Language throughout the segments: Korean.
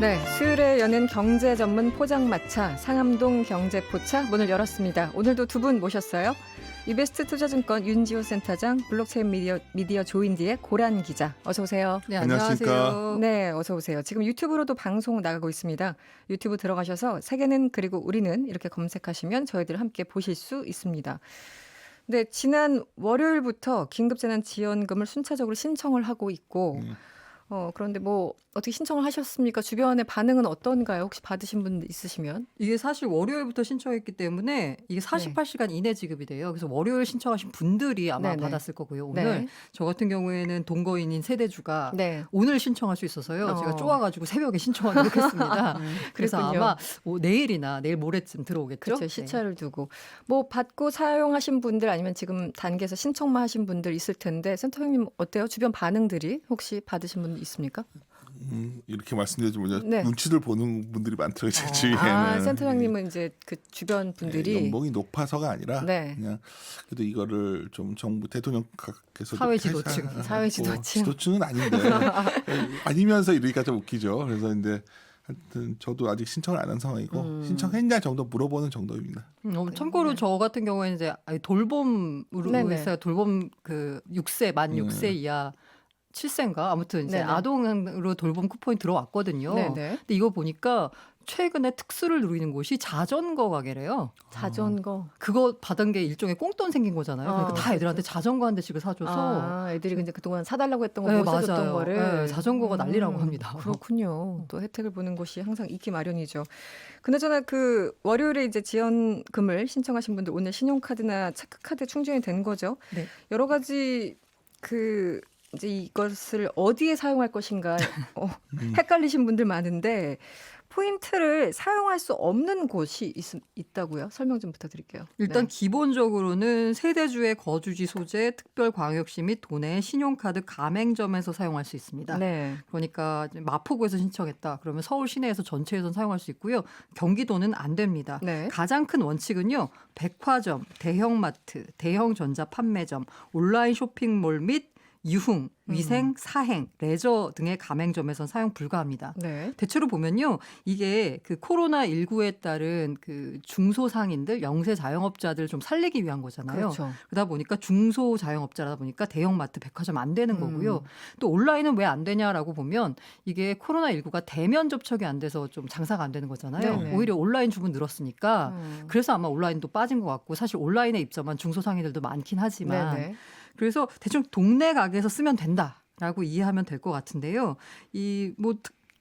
네, 수요일에 여는 경제 전문 포장마차 상암동 경제포차 문을 열었습니다. 오늘도 두 분 모셨어요. 이베스트 투자증권 윤지호 센터장, 블록체인 미디어 조인디의 고란 기자. 어서 오세요. 네, 안녕하십니까. 안녕하세요. 네, 어서 오세요. 지금 유튜브로도 방송 나가고 있습니다. 유튜브 들어가셔서 세계는 그리고 우리는 이렇게 검색하시면 저희들 함께 보실 수 있습니다. 네, 지난 월요일부터 긴급재난지원금을 순차적으로 신청을 하고 있고 그런데 뭐 어떻게 신청을 하셨습니까? 주변의 반응은 어떤가요? 혹시 받으신 분 있으시면? 이게 사실 월요일부터 신청했기 때문에 이게 48시간 이내 지급이 돼요. 그래서 월요일 신청하신 분들이 아마 네네. 받았을 거고요. 오늘 네. 저 같은 경우에는 동거인인 세대주가 네. 오늘 신청할 수 있어서요. 제가 쪼아가지고 새벽에 신청하도록 했습니다. 그래서 그랬군요. 아마 내일이나 내일 모레쯤 들어오겠죠. 그렇죠. 시차를 두고. 뭐 받고 사용하신 분들 아니면 지금 단계에서 신청만 하신 분들 있을 텐데 센터장님 어때요? 주변 반응들이 혹시 받으신 분 있습니까? 이렇게 말씀드리자면 네. 눈치들 보는 분들이 많더라고요. 제 주위에는. 센터장님은 이제 그 주변 분들이 연봉이 높아서가 아니라 네. 그냥 그래도 이거를 좀 정부 대통령께서 사회 지도층. 사회 지도층. 지도층은 아닌데 아니면서 이러니까 좀 웃기죠. 그래서 근데 하여튼 저도 아직 신청을 안 한 상황이고 신청했냐 정도 물어보는 정도입니다. 참고로 저 같은 경우에는 이제 돌봄으로 네네. 했어요. 돌봄 그 6세 만 6세 이하 7세인가 아무튼 이제 네네. 아동으로 돌봄 쿠폰이 들어왔거든요. 네네. 근데 이거 보니까 최근에 특수를 누리는 곳이 자전거 가게래요. 자전거. 그거 받은 게 일종의 꽁돈 생긴 거잖아요. 그러니까 다 그렇죠. 애들한테 자전거 한 대씩을 사줘서 애들이 이제 그동안 사달라고 했던 거 네, 못 사줬던 맞아요. 거를 네, 자전거가 난리라고 합니다. 그렇군요. 또 혜택을 보는 곳이 항상 있기 마련이죠. 그나저나 그 월요일에 이제 지원금을 신청하신 분들 오늘 신용카드나 체크카드 충전이 된 거죠. 네. 여러 가지 그 이제 이것을 어디에 사용할 것인가 헷갈리신 분들 많은데 포인트를 사용할 수 없는 곳이 있다고요? 설명 좀 부탁드릴게요. 일단 네. 기본적으로는 세대주의 거주지 소재, 특별광역시 및 도내 신용카드 가맹점에서 사용할 수 있습니다. 네. 그러니까 마포구에서 신청했다. 그러면 서울 시내에서 전체에서 사용할 수 있고요. 경기도는 안 됩니다. 네. 가장 큰 원칙은요. 백화점, 대형마트, 대형전자 판매점, 온라인 쇼핑몰 및 유흥, 위생, 사행, 레저 등의 가맹점에선 사용 불가합니다. 네. 대체로 보면요, 이게 그 코로나19에 따른 그 중소상인들, 영세 자영업자들 좀 살리기 위한 거잖아요. 그렇죠. 그러다 보니까 중소 자영업자다 보니까 대형마트, 백화점 안 되는 거고요. 또 온라인은 왜 안 되냐라고 보면 이게 코로나19가 대면 접촉이 안 돼서 좀 장사가 안 되는 거잖아요. 네네. 오히려 온라인 주문 늘었으니까 그래서 아마 온라인도 빠진 것 같고 사실 온라인에 입점한 중소상인들도 많긴 하지만 네네. 그래서 대충 동네 가게에서 쓰면 된다라고 이해하면 될 것 같은데요. 이 뭐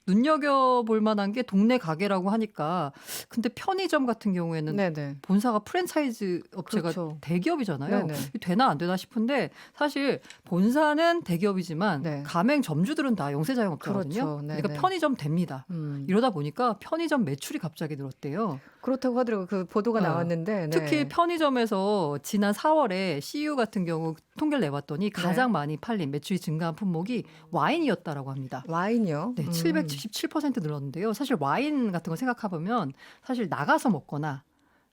눈여겨볼 만한 게 동네 가게라고 하니까 근데 편의점 같은 경우에는 네네. 본사가 프랜차이즈 업체가 그렇죠. 대기업이잖아요. 네네. 되나 안 되나 싶은데 사실 본사는 대기업이지만 네. 가맹점주들은 다 영세자영업자거든요. 그렇죠. 네네. 그러니까 편의점 됩니다. 이러다 보니까 편의점 매출이 갑자기 늘었대요. 그렇다고 하더라고요. 그 보도가 나왔는데. 네. 특히 편의점에서 지난 4월에 CU 같은 경우 통계를 내봤더니 가장 많이 팔린 매출이 증가한 품목이 와인이었다라고 합니다. 와인이요? 네, 777% 늘었는데요. 사실 와인 같은 거 생각해보면 사실 나가서 먹거나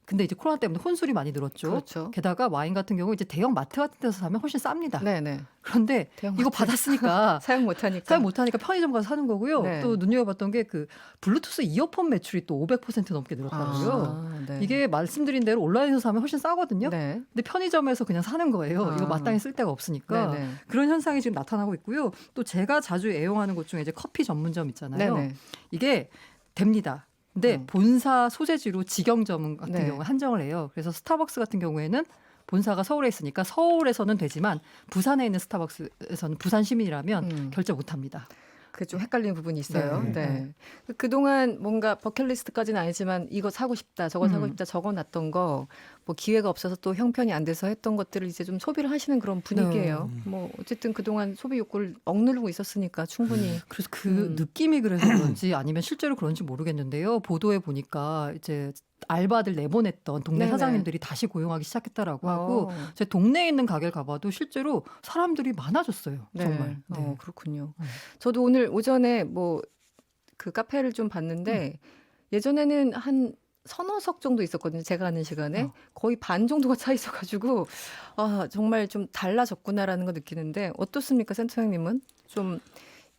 근데 이제 코로나 때문에 혼술이 많이 늘었죠. 그렇죠. 게다가 와인 같은 경우 이제 대형 마트 같은 데서 사면 훨씬 쌉니다. 네네. 그런데 대형 이거 마트. 받았으니까 사용 못하니까. 사용 못하니까 편의점 가서 사는 거고요. 네. 또 눈여겨봤던 게 그 블루투스 이어폰 매출이 또 500% 넘게 늘었다고요. 네. 이게 말씀드린 대로 온라인에서 사면 훨씬 싸거든요. 네. 근데 편의점에서 그냥 사는 거예요. 이거 마땅히 쓸 데가 없으니까. 네네. 그런 현상이 지금 나타나고 있고요. 또 제가 자주 애용하는 곳 중에 이제 커피 전문점 있잖아요. 네네. 이게 됩니다. 근데 본사 소재지로 직영점 같은 네. 경우 한정을 해요. 그래서 스타벅스 같은 경우에는 본사가 서울에 있으니까 서울에서는 되지만 부산에 있는 스타벅스에서는 부산 시민이라면 결제 못합니다. 그게 좀 헷갈리는 부분이 있어요. 네. 네. 그동안 뭔가 버킷리스트까지는 아니지만 이거 사고 싶다, 저거 사고 싶다 적어놨던 거 뭐 기회가 없어서 또 형편이 안 돼서 했던 것들을 이제 좀 소비를 하시는 그런 분위기예요. 뭐 어쨌든 그동안 소비 욕구를 억누르고 있었으니까 충분히. 그래서 그 느낌이 그래서 그런지 아니면 실제로 그런지 모르겠는데요. 보도에 보니까 이제 알바들 내보냈던 동네 네네. 사장님들이 다시 고용하기 시작했다라고 하고 제 동네에 있는 가게를 가봐도 실제로 사람들이 많아졌어요. 네. 정말. 네. 그렇군요. 저도 오늘 오전에 뭐 그 카페를 좀 봤는데 예전에는 한 서너 석 정도 있었거든요. 제가 가는 시간에 거의 반 정도가 차 있어가지고 정말 좀 달라졌구나라는 거 느끼는데 어떻습니까, 센터장님은? 좀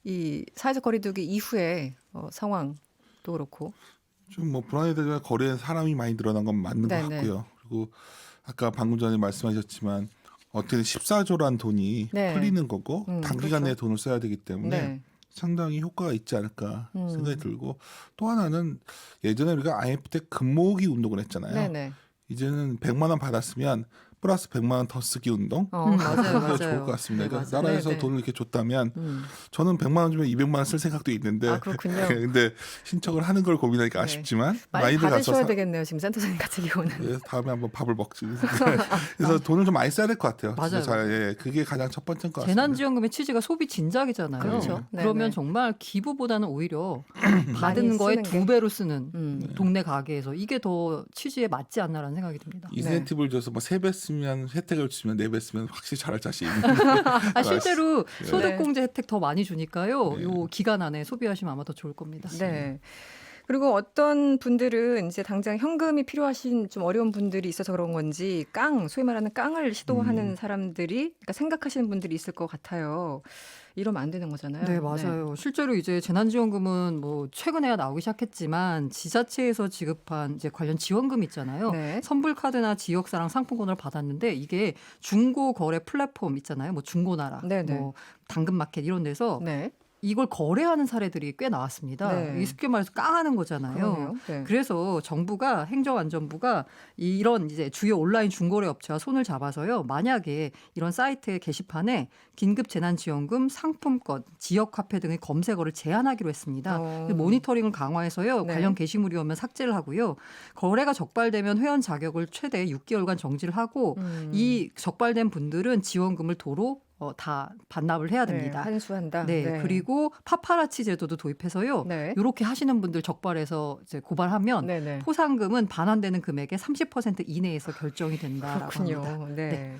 이 사회적 거리두기 이후에 상황도 그렇고. 좀 뭐 불안해 되지만 거리에 사람이 많이 늘어난 건 맞는 것 네네. 같고요. 그리고 아까 방금 전에 말씀하셨지만 어떻게든 14조란 돈이 네. 풀리는 거고 단기간 내에 그렇죠. 돈을 써야 되기 때문에 네. 상당히 효과가 있지 않을까 생각이 음. 들고 또 하나는 예전에 우리가 IMF 때 금모으기 운동을 했잖아요. 네네. 이제는 100만 원 받았으면 플러스 100만 원 더 쓰기 운동 맞아요, 그게 좋을 맞아요. 것 같습니다. 네, 그러니까 맞아요. 나라에서 네네. 돈을 이렇게 줬다면 음. 저는 100만 원 주면 200만 원 쓸 생각도 있는데 아, 그렇군요. 근데 신청을 하는 걸 고민하니까 네. 아쉽지만 많이 많이들 가서 받으셔야 되겠네요. 지금 센터장님 같은 경우는. 예, 다음에 한번 밥을 먹지. 그래서 돈을 좀 많이 써야 될 것 같아요. 맞아요. 진짜 예, 그게 가장 첫 번째인 것 같습니다. 재난지원금의 취지가 소비 진작이잖아요. 그렇죠. 그러면 네네. 정말 기부보다는 오히려 많이 받은 거에 쓰는 게. 2배로 쓰는 음. 동네 가게에서 이게 더 취지에 맞지 않나라는 생각이 듭니다. 인센티브를 줘서 뭐 3배 쓰면 혜택을 주면 4배 쓰면 확실히 잘할 자신 있는데 실제로 네. 소득공제 혜택 더 많이 주니까요. 네. 요 기간 안에 소비하시면 아마 더 좋을 겁니다. 네. 그리고 어떤 분들은 이제 당장 현금이 필요하신 좀 어려운 분들이 있어서 그런 건지 소위 말하는 깡을 시도하는 사람들이 그러니까 생각하시는 분들이 있을 것 같아요. 이러면 안 되는 거잖아요. 네, 맞아요. 실제로 이제 재난지원금은 뭐 최근에야 나오기 시작했지만 지자체에서 지급한 이제 관련 지원금 있잖아요. 네. 선불카드나 지역사랑 상품권을 받았는데 이게 중고 거래 플랫폼 있잖아요. 뭐 중고나라, 네네. 뭐 당근마켓 이런 데서 네. 이걸 거래하는 사례들이 꽤 나왔습니다. 네. 쉽게 말해서 깡하는 거잖아요. 그러네요. 네. 그래서 정부가 행정안전부가 이런 이제 주요 온라인 중고래 업체와 손을 잡아서요. 만약에 이런 사이트 게시판에 긴급 재난지원금, 상품권, 지역 화폐 등의 검색어를 제한하기로 했습니다. 모니터링을 강화해서요. 네. 관련 게시물이 오면 삭제를 하고요. 거래가 적발되면 회원 자격을 최대 6개월간 정지를 하고 이 적발된 분들은 지원금을 도로 다 반납을 해야 됩니다. 네, 환수한다. 네, 그리고 파파라치 제도도 도입해서요. 네. 이렇게 하시는 분들 적발해서 이제 고발하면 네네. 포상금은 반환되는 금액의 30% 이내에서 결정이 된다라고 그렇군요. 합니다. 네.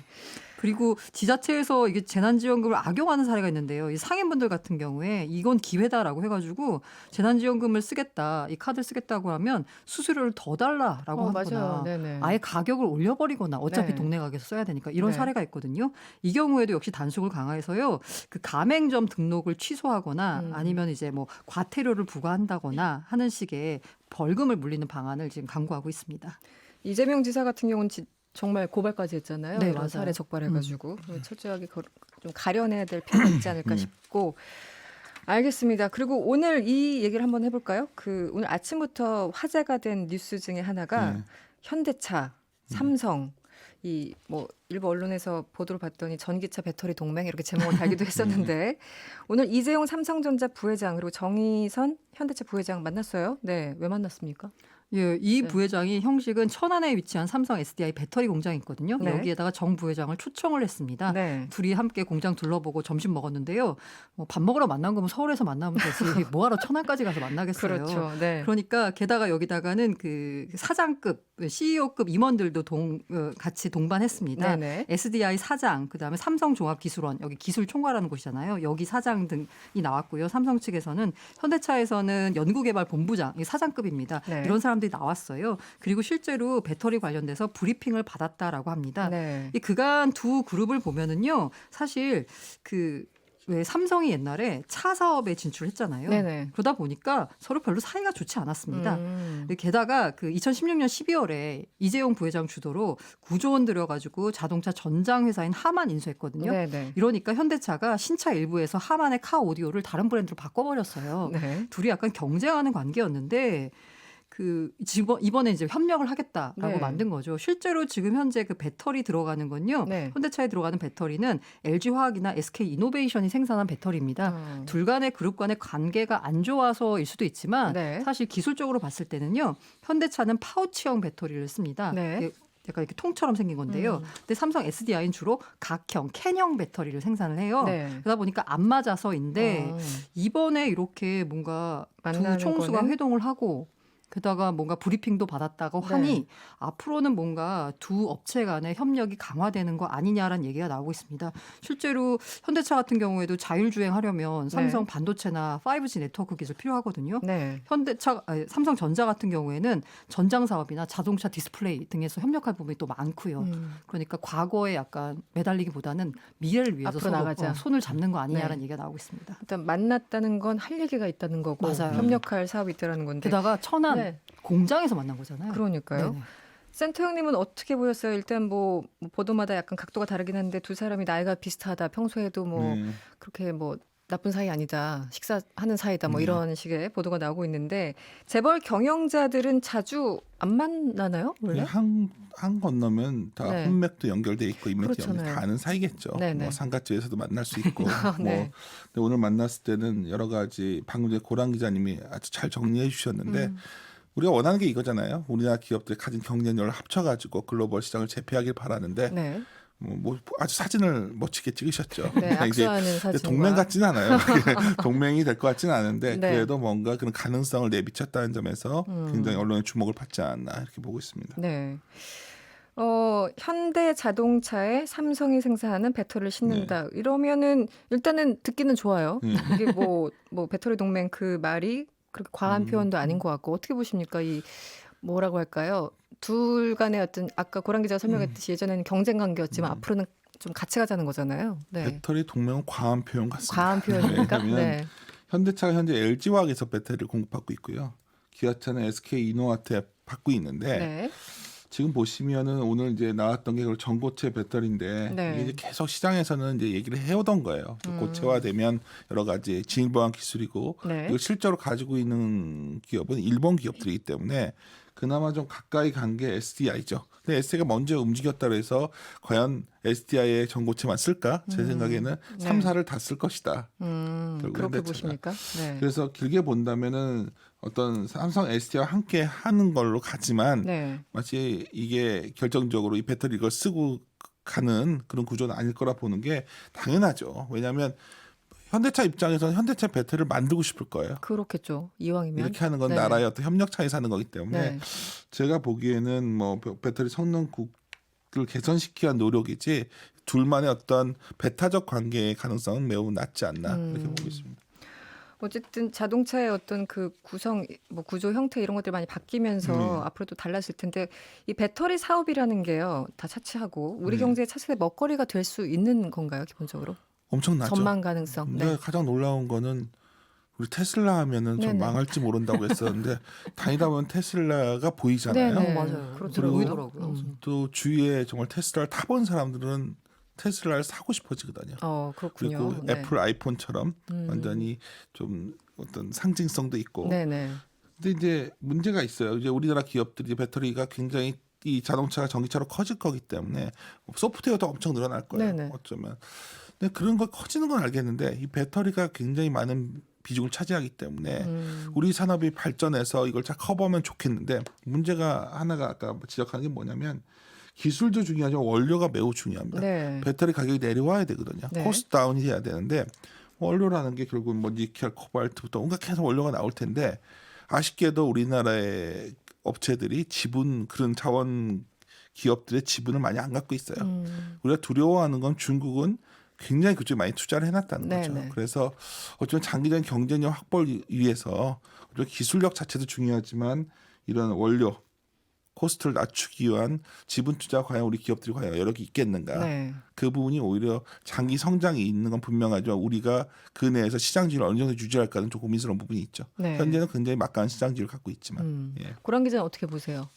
그리고 지자체에서 이게 재난지원금을 악용하는 사례가 있는데요. 이 상인분들 같은 경우에 이건 기회다라고 해가지고 재난지원금을 쓰겠다, 이 카드 쓰겠다고 하면 수수료를 더 달라라고 하거나 맞아요. 네네. 아예 가격을 올려버리거나 어차피 네. 동네 가게에서 써야 되니까 이런 네. 사례가 있거든요. 이 경우에도 역시 단속을 강화해서요. 그 가맹점 등록을 취소하거나 아니면 이제 뭐 과태료를 부과한다거나 하는 식의 벌금을 물리는 방안을 지금 강구하고 있습니다. 이재명 지사 같은 경우는 정말 고발까지 했잖아요. 네, 이런 맞아요. 사례 적발해가지고 철저하게 좀 가려내야 될 필요가 있지 않을까 싶고. 알겠습니다. 그리고 오늘 이 얘기를 한번 해볼까요? 오늘 아침부터 화제가 된 뉴스 중에 하나가 현대차, 삼성, 일부 언론에서 보도를 봤더니 전기차 배터리 동맹 이렇게 제목을 달기도 했었는데 오늘 이재용 삼성전자 부회장 그리고 정의선 현대차 부회장 만났어요. 네, 왜 만났습니까? 예, 이 네. 부회장이 형식은 천안에 위치한 삼성 SDI 배터리 공장이 있거든요. 네. 여기에다가 정 부회장을 초청을 했습니다. 네. 둘이 함께 공장 둘러보고 점심 먹었는데요. 밥 먹으러 만난 거면 서울에서 만나면 되지. 뭐하러 천안까지 가서 만나겠어요. 그렇죠. 네. 그러니까 게다가 여기다가는 그 사장급, CEO급 임원들도 같이 동반했습니다. 네네. SDI 사장, 그다음에 삼성종합기술원, 여기 기술 총괄하는 곳이잖아요. 여기 사장 등이 나왔고요. 삼성 측에서는 현대차에서는 연구개발본부장, 이 사장급입니다. 네. 이런 사람들이 나왔어요. 그리고 실제로 배터리 관련돼서 브리핑을 받았다라고 합니다. 네. 이 그간 두 그룹을 보면은요, 사실 왜 삼성이 옛날에 차 사업에 진출했잖아요. 네네. 그러다 보니까 서로 별로 사이가 좋지 않았습니다. 음. 게다가 2016년 12월에 이재용 부회장 주도로 9조 원 들여가지고 자동차 전장 회사인 하만 인수했거든요. 네네. 이러니까 현대차가 신차 일부에서 하만의 카 오디오를 다른 브랜드로 바꿔버렸어요. 네. 둘이 약간 경쟁하는 관계였는데 이번에 이제 협력을 하겠다라고 네. 만든 거죠. 실제로 지금 현재 그 배터리 들어가는 건요. 네. 현대차에 들어가는 배터리는 LG화학이나 SK이노베이션이 생산한 배터리입니다. 둘 간의 그룹 간의 관계가 안 좋아서일 수도 있지만 네. 사실 기술적으로 봤을 때는요. 현대차는 파우치형 배터리를 씁니다. 네. 약간 이렇게 통처럼 생긴 건데요. 근데 삼성 SDI는 주로 각형, 캔형 배터리를 생산을 해요. 네. 그러다 보니까 안 맞아서인데 이번에 이렇게 뭔가 두 만나는 총수가 거는? 회동을 하고 게다가 뭔가 브리핑도 받았다고 네. 하니 앞으로는 뭔가 두 업체 간의 협력이 강화되는 거 아니냐라는 얘기가 나오고 있습니다. 실제로 현대차 같은 경우에도 자율주행하려면 삼성 반도체나 5G 네트워크 기술 필요하거든요. 네. 삼성전자 같은 경우에는 전장 사업이나 자동차 디스플레이 등에서 협력할 부분이 또 많고요. 그러니까 과거에 약간 매달리기보다는 미래를 위해서 앞으로 서로 나가자. 손을 잡는 거 아니냐라는 네. 얘기가 나오고 있습니다. 일단 만났다는 건 할 얘기가 있다는 거고 맞아요. 협력할 사업이 있다는 건데. 게다가 천안 네. 공장에서 만난 거잖아요. 그러니까요. 네네. 센터 형님은 어떻게 보셨어요? 일단 뭐 보도마다 약간 각도가 다르긴 한데 두 사람이 나이가 비슷하다. 평소에도 뭐 그렇게 뭐 나쁜 사이 아니다. 식사하는 사이다. 뭐 이런 식의 보도가 나오고 있는데 재벌 경영자들은 자주 안 만나나요? 원래? 한 건너면 다 네. 흑맥도 연결돼 있고 인맥도 그렇잖아요. 다 아는 사이겠죠. 네네. 뭐 상가집에서도 만날 수 있고. 네. 근데 오늘 만났을 때는 여러 가지 방금 전에 고란 기자님이 아주 잘 정리해 주셨는데 우리가 원하는 게 이거잖아요. 우리나라 기업들이 가진 경쟁력을 합쳐가지고 글로벌 시장을 제패하길 바라는데 네. 뭐 아주 사진을 멋지게 찍으셨죠. 네. 이제 악수하는 사진과 동맹 같지는 않아요. 동맹이 될 것 같지는 않은데 네. 그래도 뭔가 그런 가능성을 내비쳤다는 점에서 굉장히 언론의 주목을 받지 않나 이렇게 보고 있습니다. 네. 현대 자동차에 삼성이 생산하는 배터리를 싣는다. 이러면은 일단은 듣기는 좋아요. 네. 이게 뭐 배터리 동맹 그 말이 그렇게 과한 표현도 아닌 것 같고 어떻게 보십니까? 이 뭐라고 할까요? 둘 간의 어떤 아까 고란 기자가 설명했듯이 예전에는 경쟁 관계였지만 앞으로는 좀 같이 가자는 거잖아요. 네. 배터리 동맹은 과한 표현 같습니다. 과한 표현입니까? 왜냐하면 네. 현대차가 현재 LG화학에서 배터리를 공급받고 있고요. 기아차는 SK 이노화한테 받고 있는데 네. 지금 보시면은 오늘 이제 나왔던 게 전고체 배터리인데 네. 이게 이제 계속 시장에서는 이제 얘기를 해오던 거예요. 고체화되면 여러 가지 진일보한 기술이고 네. 이걸 실제로 가지고 있는 기업은 일본 기업들이기 때문에 그나마 좀 가까이 간 게 SDI죠. 근데 SDI가 먼저 움직였다고 해서 과연 SDI의 전고체만 쓸까? 제 생각에는 네. 3사를 다 쓸 것이다. 결국 그렇게 현대차가. 보십니까? 네. 그래서 길게 본다면은 어떤 삼성 SDI와 함께 하는 걸로 가지만 네. 마치 이게 결정적으로 이 배터리 이걸 쓰고 가는 그런 구조는 아닐 거라 보는 게 당연하죠. 왜냐하면 현대차 입장에서는 현대차 배터리를 만들고 싶을 거예요. 그렇겠죠. 이왕이면. 이렇게 하는 건 네. 나라의 어떤 협력 차에서 하는 거기 때문에 네. 제가 보기에는 뭐 배터리 성능을 개선시키기 위한 노력이지 둘만의 어떤 배타적 관계의 가능성은 매우 낮지 않나 이렇게 보고 있습니다. 어쨌든 자동차의 어떤 그 구성, 뭐 구조 형태 이런 것들이 많이 바뀌면서 앞으로도 달라질 텐데 이 배터리 사업이라는 게요 다 차치하고 우리 경제의 차세대 먹거리가 될 수 있는 건가요 기본적으로? 엄청나죠. 전망 가능성. 근데 네. 가장 놀라운 거는 우리 테슬라 하면은 좀 네네. 망할지 모른다고 했었는데 다니다 보면 테슬라가 보이잖아요. 네네. 맞아요. 그렇더라고요. 보이더라고요. 또 주위에 정말 테슬라를 타본 사람들은 테슬라를 사고 싶어지거든요. 그렇군요. 그리고 네. 애플 아이폰처럼 완전히 좀 어떤 상징성도 있고. 네네. 근데 이제 문제가 있어요. 이제 우리나라 기업들이 배터리가 굉장히 이 자동차가 전기차로 커질 거기 때문에 소프트웨어도 엄청 늘어날 거예요. 네네. 어쩌면. 근데 그런 거 커지는 건 알겠는데 이 배터리가 굉장히 많은 비중을 차지하기 때문에 우리 산업이 발전해서 이걸 잘 커버하면 좋겠는데 문제가 하나가 아까 지적한 게 뭐냐면 기술도 중요하지만 원료가 매우 중요합니다. 네. 배터리 가격이 내려와야 되거든요. 네. 코스트 다운이 돼야 되는데 원료라는 게 결국 뭐 니켈, 코발트부터 온갖 해서 원료가 나올 텐데 아쉽게도 우리나라의 업체들이 지분 그런 자원 기업들의 지분을 많이 안 갖고 있어요. 우리가 두려워하는 건 중국은 굉장히 그쪽에 많이 투자를 해놨다는 거죠. 네네. 그래서 어쩌면 장기적인 경쟁력 확보를 위해서 기술력 자체도 중요하지만 이런 원료 코스트를 낮추기 위한 지분 투자 과연 우리 기업들이 과연 여력이 있겠는가? 네. 그 부분이 오히려 장기 성장이 있는 건 분명하지만 우리가 그 내에서 시장지를 어느 정도 유지할까는 좀 고민스러운 부분이 있죠. 네. 현재는 굉장히 막강한 시장지를 갖고 있지만 예. 고란 기자는 어떻게 보세요?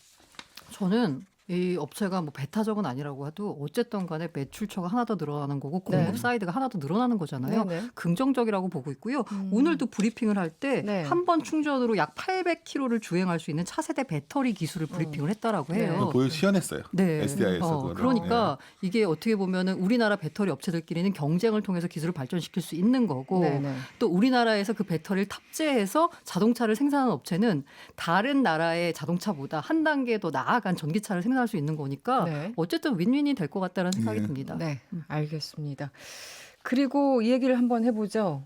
저는 이 업체가 뭐 배타적은 아니라고 해도 어쨌든 간에 매출처가 하나 더 늘어나는 거고 공급 네. 사이드가 하나 더 늘어나는 거잖아요. 네네. 긍정적이라고 보고 있고요. 오늘도 브리핑을 할 때 네. 한 번 충전으로 약 800km를 주행할 수 있는 차세대 배터리 기술을 브리핑을 했다라고 네. 해요. 보여 시연했어요. 네. SDI에서 그러니까 이게 어떻게 보면은 우리나라 배터리 업체들끼리는 경쟁을 통해서 기술을 발전시킬 수 있는 거고 네네. 또 우리나라에서 그 배터리를 탑재해서 자동차를 생산하는 업체는 다른 나라의 자동차보다 한 단계 더 나아간 전기차를 생산할 수 있는 거니까 네. 어쨌든 윈윈이 될 것 같다는 생각이 네. 듭니다. 네, 알겠습니다. 그리고 이 얘기를 한번 해보죠.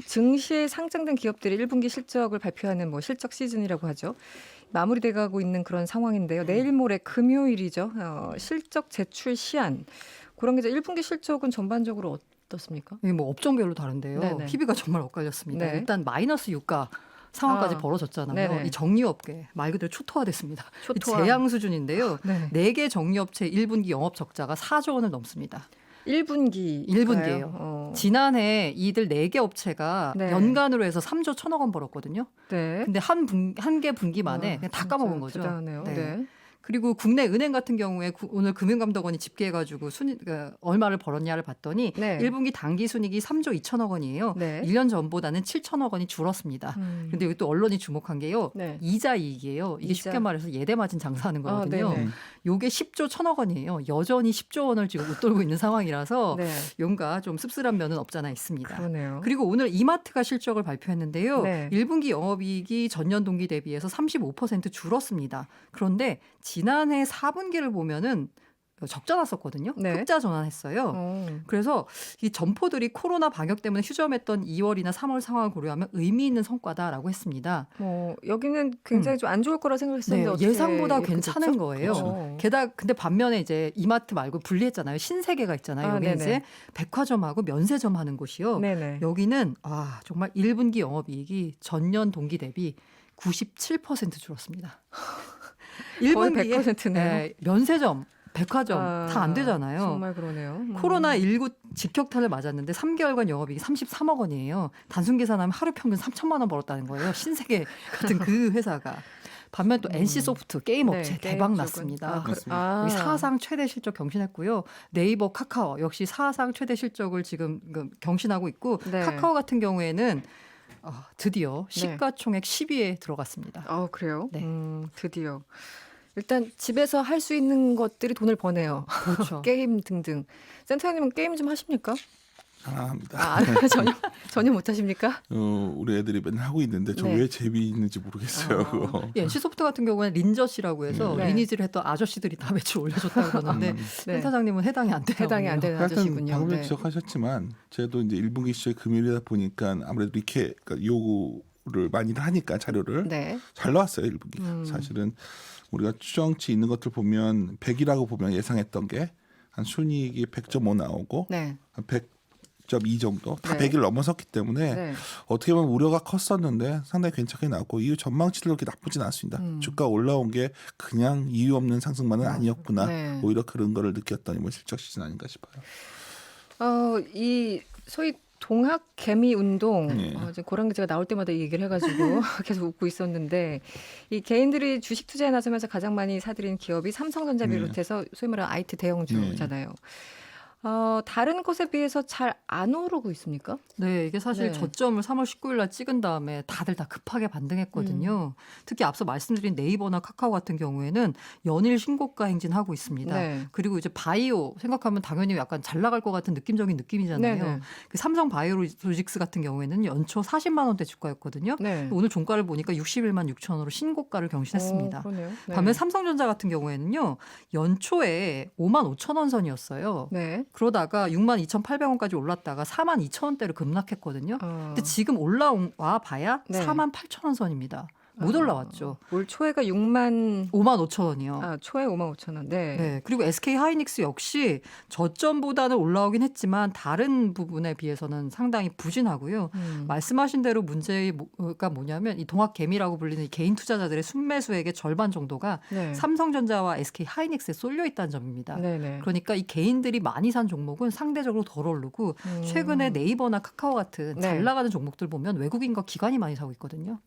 증시에 상장된 기업들이 1분기 실적을 발표하는 뭐 실적 시즌이라고 하죠. 마무리돼가고 있는 그런 상황인데요. 내일 모레 금요일이죠. 실적 제출 시한. 그런 게 이제 1분기 실적은 전반적으로 어떻습니까? 이게 뭐 업종별로 다른데요. 네네. PB가 정말 엇갈렸습니다. 네. 일단 마이너스 유가 상황까지 아, 벌어졌잖아요. 네네. 이 정리업계 말 그대로 초토화됐습니다. 초토화. 재앙 수준인데요. 네. 4개 정리업체 1분기 영업 적자가 4조 원을 넘습니다. 1분기. 1분기예요. 지난해 이들 4개 업체가 네. 연간으로 해서 3조 1천억 원 벌었거든요. 네. 근데 한 개 분기 만에 그냥 다 진짜 까먹은 거죠. 대단하네요. 네. 네. 그리고 국내 은행 같은 경우에 오늘 금융감독원이 집계해가지고 얼마를 벌었냐를 봤더니 네. 1분기 당기순이익이 3조 2천억 원이에요. 네. 1년 전보다는 7천억 원이 줄었습니다. 근데 여기 또 언론이 주목한 게요. 네. 이자 이익이에요. 이게 이자. 쉽게 말해서 예대마진 장사하는 거거든요. 네네. 요게 10조 1천억 원이에요. 여전히 10조 원을 지금 웃돌고 있는 상황이라서 네. 뭔가 좀 씁쓸한 면은 없잖아 있습니다. 그러네요. 그리고 오늘 이마트가 실적을 발표했는데요. 네. 1분기 영업이익이 전년 동기 대비해서 35% 줄었습니다. 그런데 지난해 4분기를 보면은 적자 났었거든요. 네. 흑자 전환했어요. 그래서 이 점포들이 코로나 방역 때문에 휴점했던 2월이나 3월 상황을 고려하면 의미 있는 성과다라고 했습니다. 여기는 굉장히 좀 안 좋을 거라 생각했었는데 네, 어떻게 예상보다 이렇게 괜찮은 됐죠? 거예요. 그렇죠. 게다가 근데 반면에 이제 이마트 말고 분리했잖아요. 신세계가 있잖아요. 여기 네네. 이제 백화점하고 면세점 하는 곳이요. 네네. 여기는 정말 1분기 영업이익이 전년 동기 대비 97% 줄었습니다. 거의 100%네요. 면세점, 백화점 다 안 되잖아요. 정말 그러네요. 코로나19 직격탄을 맞았는데 3개월간 영업이익이 33억 원이에요. 단순 계산하면 하루 평균 3천만 원 벌었다는 거예요. 신세계 같은 그 회사가. 반면 또 NC소프트 게임 업체 네, 대박 게임 났습니다. 맞습니다. 여기 사상 최대 실적 경신했고요. 네이버, 카카오 역시 사상 최대 실적을 지금 경신하고 있고 네. 카카오 같은 경우에는 드디어 네. 시가총액 10위에 들어갔습니다. 그래요? 네. 드디어. 일단 집에서 할 수 있는 것들이 돈을 버네요. 그렇죠. 게임 등등. 센터장님은 게임 좀 하십니까? 잘합니다. 전혀 못 하십니까? 우리 애들이 맨날 하고 있는데 저 네. 왜 재미있는지 모르겠어요. 그거. NC소프트 같은 경우는 린저씨라고 해서 네. 리니지를 했던 아저씨들이 다 매출 올려줬다고 그러는데 네. 센터장님은 해당이 안 돼요. 해당이 안 되는 하여튼 아저씨군요. 방금 네. 지적하셨지만 저도 이제 1분기 시절 금요일이다 보니까 아무래도 이렇게 요구를 많이 하니까 자료를 네. 잘 나왔어요 1분기가. 사실은 우리가 추정치 있는 것들 보면 100이라고 보면 예상했던 게 한 순이익이 100.5 나오고 네. 한 100.2 정도 다 네. 100을 넘어섰기 때문에 네. 어떻게 보면 우려가 컸었는데 상당히 괜찮게 나왔고 이후 전망치도 그렇게 나쁘진 않습니다. 주가 올라온 게 그냥 이유 없는 상승만은 아니었구나. 네. 오히려 그런 거를 느꼈던 이번 실적 시즌 아닌가 싶어요. 이 소위 동학 개미 운동 네. 이제 그런 게 제가 나올 때마다 이 얘기를 해가지고 계속 웃고 있었는데 이 개인들이 주식 투자에 나서면서 가장 많이 사들인 기업이 삼성전자 네. 비롯해서 소위 말하는 IT 대형주잖아요. 다른 곳에 비해서 잘 안 오르고 있습니까? 네, 이게 사실 네. 저점을 3월 19일 날 찍은 다음에 다들 다 급하게 반등했거든요. 특히 앞서 말씀드린 네이버나 카카오 같은 경우에는 연일 신고가 행진하고 있습니다. 네. 그리고 이제 바이오 생각하면 당연히 약간 잘 나갈 것 같은 느낌적인 느낌이잖아요. 네네. 그 삼성 바이오로직스 같은 경우에는 연초 40만 원대 주가였거든요. 네. 오늘 종가를 보니까 61만 6천 원으로 신고가를 경신했습니다. 그러네요. 네. 반면 삼성전자 같은 경우에는요. 연초에 5만 5천 원 선이었어요. 네. 그러다가 6만 2,800원까지 올랐다가 4만 2천 원대로 급락했거든요. 근데 지금 올라와 봐야 네. 4만 8천 원 선입니다. 못 올라왔죠. 올 초에가 6만 5만 5천 원이요. 초에 5만 5천 원. 네. 네. 그리고 SK 하이닉스 역시 저점보다는 올라오긴 했지만 다른 부분에 비해서는 상당히 부진하고요. 말씀하신 대로 문제가 뭐냐면 이 동학개미라고 불리는 이 개인 투자자들의 순매수액의 절반 정도가 네. 삼성전자와 SK 하이닉스에 쏠려 있다는 점입니다. 네네. 그러니까 이 개인들이 많이 산 종목은 상대적으로 덜 오르고 최근에 네이버나 카카오 같은 네. 잘 나가는 종목들 보면 외국인과 기관이 많이 사고 있거든요.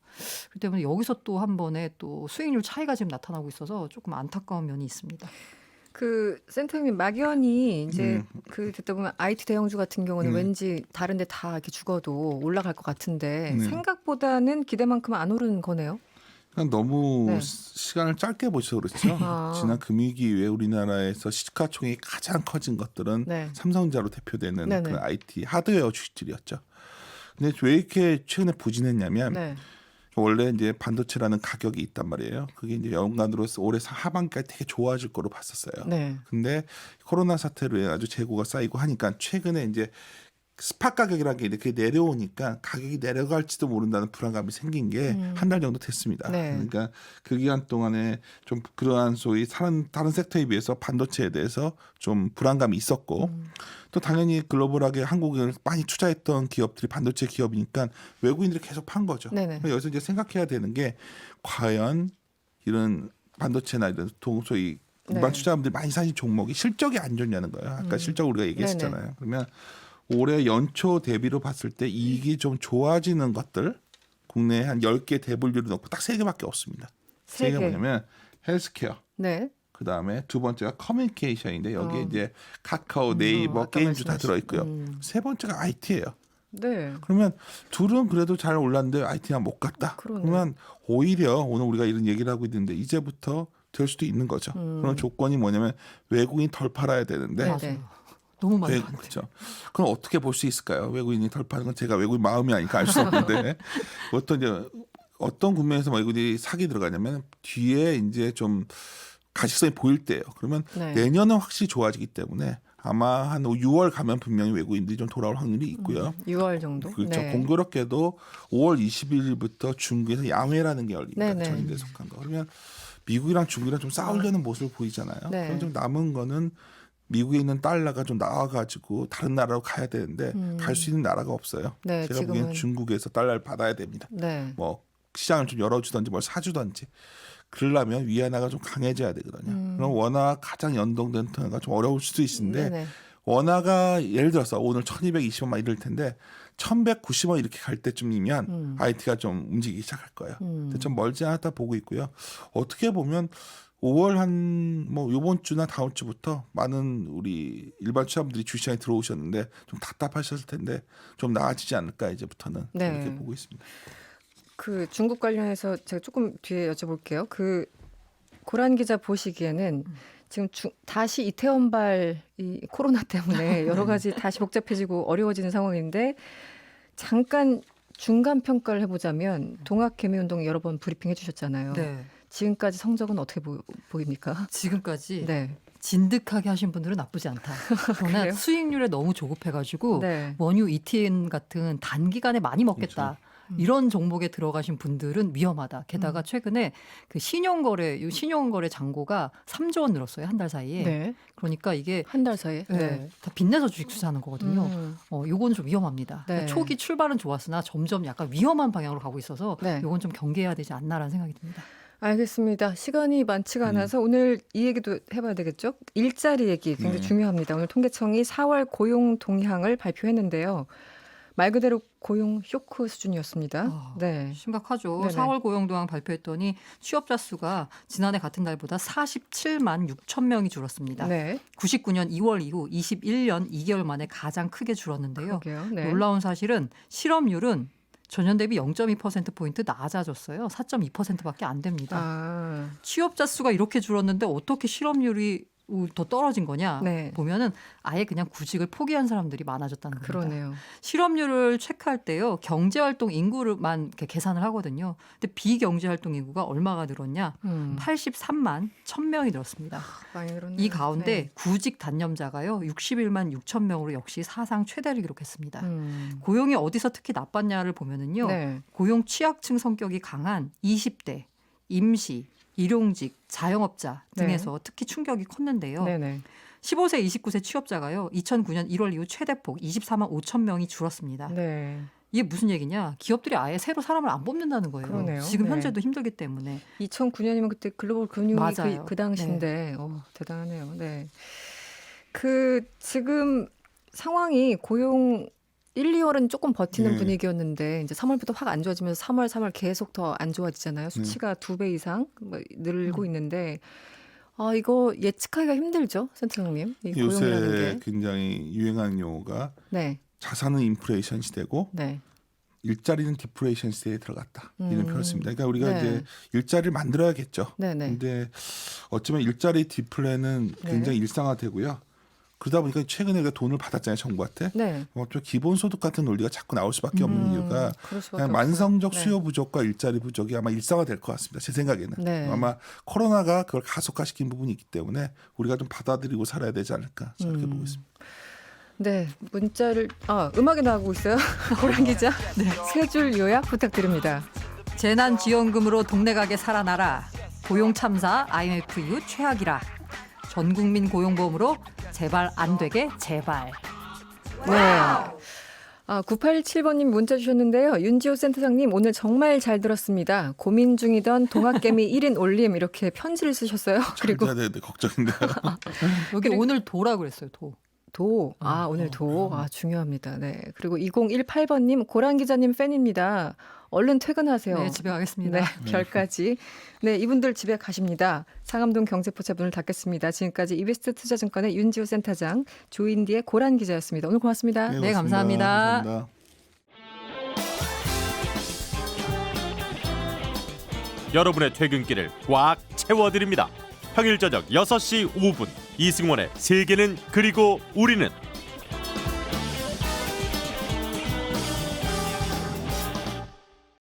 그렇기 때문에 여기서 또 한 번에 또 수익률 차이가 지금 나타나고 있어서 조금 안타까운 면이 있습니다. 센터장님 막연히 이제 듣다 보면 IT 대형주 같은 경우는 왠지 다른데 다 이렇게 죽어도 올라갈 것 같은데 생각보다는 기대만큼 안 오르는 거네요. 그냥 너무 네. 시간을 짧게 보셔서 그렇죠. 지난 금융위기 이후에 우리나라에서 시가총액이 가장 커진 것들은 네. 삼성전자로 대표되는 네네. 그 IT 하드웨어 주식들이었죠. 근데 왜 이렇게 최근에 부진했냐면 네. 원래 이제 반도체라는 가격이 있단 말이에요. 그게 이제 연간으로 올해 하반기까지 되게 좋아질 거로 봤었어요. 네. 근데 코로나 사태로 해 아주 재고가 쌓이고 하니까 최근에 이제 스팟 가격이라는 게 이렇게 내려오니까 가격이 내려갈지도 모른다는 불안감이 생긴 게 한 달 정도 됐습니다. 네. 그러니까 그 기간 동안에 좀 그러한 소위 다른 섹터에 비해서 반도체에 대해서 좀 불안감이 있었고 또 당연히 글로벌하게 한국을 많이 투자했던 기업들이 반도체 기업이니까 외국인들이 계속 판 거죠. 네네. 여기서 이제 생각해야 되는 게 과연 이런 반도체나 이런 소위 일반 네. 투자자분들이 많이 사신 종목이 실적이 안 좋냐는 거예요. 아까 실적 우리가 얘기했었잖아요. 그러면 올해 연초 대비로 봤을 때 이익이 좀 좋아지는 것들 국내에 한 10개 대분류를 놓고 딱 3개밖에 없습니다. 세 3개 개. 뭐냐면 헬스케어, 네. 그다음에 두 번째가 커뮤니케이션인데 여기에 어. 이제 카카오, 네이버, 아까 게임즈 다 말씀하신- 들어있고요. 세 번째가 IT예요. 네. 그러면 둘은 그래도 잘 올랐는데 IT가 못 갔다. 그러네. 그러면 오히려 오늘 우리가 이런 얘기를 하고 있는데 이제부터 될 수도 있는 거죠. 그런 조건이 뭐냐면 외국인이 덜 팔아야 되는데 네. 맞아요. 너무 많이 봤는데. 그렇죠. 그럼 어떻게 볼 수 있을까요? 외국인이 덜 파는 건 제가 외국인 마음이 아니까 알 수 없는데 어떤 국면에서 외국인이 사기 들어가냐면 뒤에 이제 좀 가식성이 보일 때예요. 그러면 네. 내년은 확실히 좋아지기 때문에 아마 한 6월 가면 분명히 외국인들이 좀 돌아올 확률이 있고요. 6월 정도. 그렇죠. 네. 공교롭게도 5월 21일부터 중국에서 야매라는 게 열립니다. 네네. 전인대 속한 거. 그러면 미국이랑 중국이랑 좀 싸우려는 모습을 보이잖아요. 네. 그럼 좀 남은 거는 미국에 있는 달러가 좀 나와가지고 다른 나라로 가야 되는데 갈 수 있는 나라가 없어요. 네, 제가 보기엔 지금은- 중국에서 달러를 받아야 됩니다. 네. 뭐 시장을 좀 열어주든지 뭘 사주든지 그러려면 위안화가 좀 강해져야 되거든요. 그럼 원화 가장 연동된 통화가 좀 어려울 수도 있는데 네네. 원화가 예를 들어서 오늘 1220원만 이럴 텐데 1190원 이렇게 갈 때쯤이면 IT가 좀 움직이기 시작할 거예요. 근데 좀 멀지 않았다 보고 있고요. 어떻게 보면 5월 한 뭐 이번 주나 다음 주부터 많은 우리 일반 투자분들이 주시장에 들어오셨는데 좀 답답하셨을 텐데 좀 나아지지 않을까 이제부터는 네. 그렇게 보고 있습니다. 그 중국 관련해서 제가 조금 뒤에 여쭤볼게요. 그 고란 기자 보시기에는 지금 다시 이태원발 이 코로나 때문에 여러 가지 다시 복잡해지고 어려워지는 상황인데 잠깐 중간 평가를 해보자면 동학개미운동 여러 번 브리핑 해주셨잖아요. 네. 지금까지 성적은 어떻게 보입니까? 지금까지 네. 진득하게 하신 분들은 나쁘지 않다. 그러나 그래요? 수익률에 너무 조급해가지고 네. 원유 ETN 같은 단기간에 많이 먹겠다. 그렇죠. 이런 종목에 들어가신 분들은 위험하다. 게다가 최근에 그 신용거래 잔고가 3조 원 늘었어요. 한 달 사이에. 네. 그러니까 이게 한 달 사이에. 다 빚내서 주식 투자하는 거거든요. 요건 좀 위험합니다. 네. 그러니까 초기 출발은 좋았으나 점점 약간 위험한 방향으로 가고 있어서 네. 요건 좀 경계해야 되지 않나라는 생각이 듭니다. 알겠습니다. 시간이 많지가 않아서 오늘 이 얘기도 해봐야 되겠죠. 일자리 얘기 굉장히 네. 중요합니다. 오늘 통계청이 4월 고용 동향을 발표했는데요. 말 그대로 고용 쇼크 수준이었습니다. 아, 네. 심각하죠. 네네. 4월 고용도항 발표했더니 취업자 수가 지난해 같은 달보다 47만 6천 명이 줄었습니다. 네. 99년 2월 이후 21년 2개월 만에 가장 크게 줄었는데요. 그러게요. 네. 놀라운 사실은 실업률은 전년 대비 0.2%포인트 낮아졌어요. 4.2%밖에 안 됩니다. 아, 취업자 수가 이렇게 줄었는데 어떻게 실업률이 더 떨어진 거냐 네. 보면은 아예 그냥 구직을 포기한 사람들이 많아졌다는 겁니다. 그러네요. 실업률을 체크할 때요. 경제활동 인구만 이렇게 계산을 하거든요. 근데 비경제활동 인구가 얼마가 늘었냐? 83만 1,000명이 늘었습니다. 많이 늘었네요. 이 가운데 네. 구직 단념자가요. 61만 6천 명으로 역시 사상 최대를 기록했습니다. 음. 고용이 어디서 특히 나빴냐를 보면은요. 네. 고용 취약층 성격이 강한 20대, 임시, 일용직, 자영업자 등에서 특히 충격이 컸는데요. 네네. 15세, 29세 취업자가요. 2009년 1월 이후 최대폭 24만 5천 명이 줄었습니다. 네. 이게 무슨 얘기냐? 기업들이 아예 새로 사람을 안 뽑는다는 거예요. 그러네요. 지금 네. 현재도 힘들기 때문에. 2009년이면 그때 글로벌 금융이 맞아요. 그 당시인데 대단하네요. 네. 그 지금 상황이 고용 1, 2월은 조금 버티는 네. 분위기였는데 이제 3월부터 확 안 좋아지면서 3월 계속 더 안 좋아지잖아요. 수치가 2배 이상 뭐 늘고 있는데 아 이거 예측하기가 힘들죠, 센터장님. 이 고용이라는 요새 게. 굉장히 유행하는 용어가 네, 자산은 인플레이션 시대고 네, 일자리는 디플레이션 시대에 들어갔다 이런 표현을 씁니다. 그러니까 우리가 네. 이제 일자리를 만들어야겠죠. 네, 네. 근데 어쩌면 일자리 디플레는 네. 굉장히 일상화되고요. 그러다 보니까 최근에 우리가 돈을 받았잖아요, 정부한테. 네. 좀 기본소득 같은 논리가 자꾸 나올 수밖에 없는 이유가 그럴 수밖에 그냥 없어요. 만성적 네. 수요 부족과 일자리 부족이 아마 일상화될 것 같습니다. 제 생각에는. 네. 아마 코로나가 그걸 가속화시킨 부분이 있기 때문에 우리가 좀 받아들이고 살아야 되지 않을까 저렇게 보고 있습니다. 네, 문자를 음악이 나오고 있어요. 고란 기자, 세 줄 요약 부탁드립니다. 재난지원금으로 동네 가게 살아나라. 고용 참사 IMF 이후 최악이라. 전국민 고용보험으로 제발 안 되게 제발. 네. 9817번님 문자 주셨는데요. 윤지호 센터장님 오늘 정말 잘 들었습니다. 고민 중이던 동학개미 1인 올림 이렇게 편지를 쓰셨어요. 그리고 네, 걱정인데요. 여기 오늘 도라 그랬어요. 도. 오늘 중요합니다. 네. 그리고 2018번님 고란 기자님 팬입니다. 얼른 퇴근하세요. 네, 집에 가겠습니다. 네, 별까지. 네, 이분들 집에 가십니다. 상암동 경제포차 문을 닫겠습니다. 지금까지 이베스트 투자증권의 윤지호 센터장, 조인디의 고란 기자였습니다. 오늘 고맙습니다. 네, 감사합니다. 감사합니다. 여러분의 퇴근길을 꽉 채워드립니다. 평일 저녁 6시 5분 이승원의 세계는 그리고 우리는